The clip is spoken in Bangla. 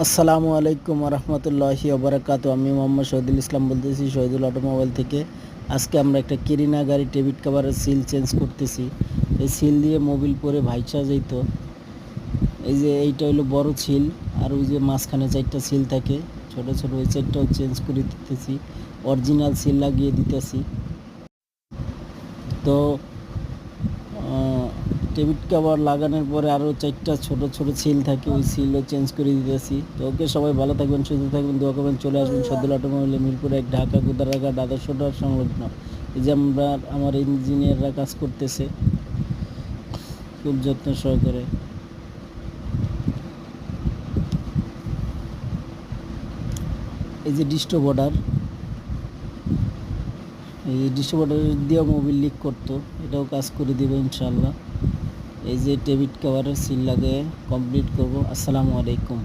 আসসালামু আলাইকুম রহমতুল্লাহি ওবরাকাতু। আমি মোহাম্মদ শহীদুল ইসলাম বলতেছি শহীদুল অটোমোবাইল থেকে। আজকে আমরা একটা কেরিনা গাড়ি ডেবিট কাভারের সিল চেঞ্জ করতেছি। এই সিল দিয়ে মোবিল পরে ভাইসা যেত। এই যে এইটা হলো বড় সিল, আর ওই যে মাঝখানে চারটা সিল থাকে ছোট ছোট, ওই চারটাও চেঞ্জ করে দিতেছি, অরিজিনাল সিল লাগিয়ে দিতেছি। তো ডেবিট কাভার লাগানোর পরে আরও চারটা ছোট ছোট সিল থাকে, ওই সিলও চেঞ্জ করে দিতেছি। তো ওকে, সবাই ভালো থাকবেন, সুস্থ থাকবেন, দোয়া করবেন। চলে আসবেন শহীদুল অটোমোবাইলে, মিরপুর 1, ঢাকা গুদারাঘাট আদর্শটার সংলগ্ন। এই যে আমার ইঞ্জিনিয়াররা কাজ করতেছে খুব যত্ন সহকারে। এই যে ডিস্টো বর্ডার, এই যে ডিস্টো বর্ডার দিয়েও মোবিল লিক করতো, এটাও কাজ করে দেবে ইনশাল্লাহ। এই যে ডেবিট কাভারের সিল লাগিয়ে কমপ্লিট করব। আসসালামু আলাইকুম।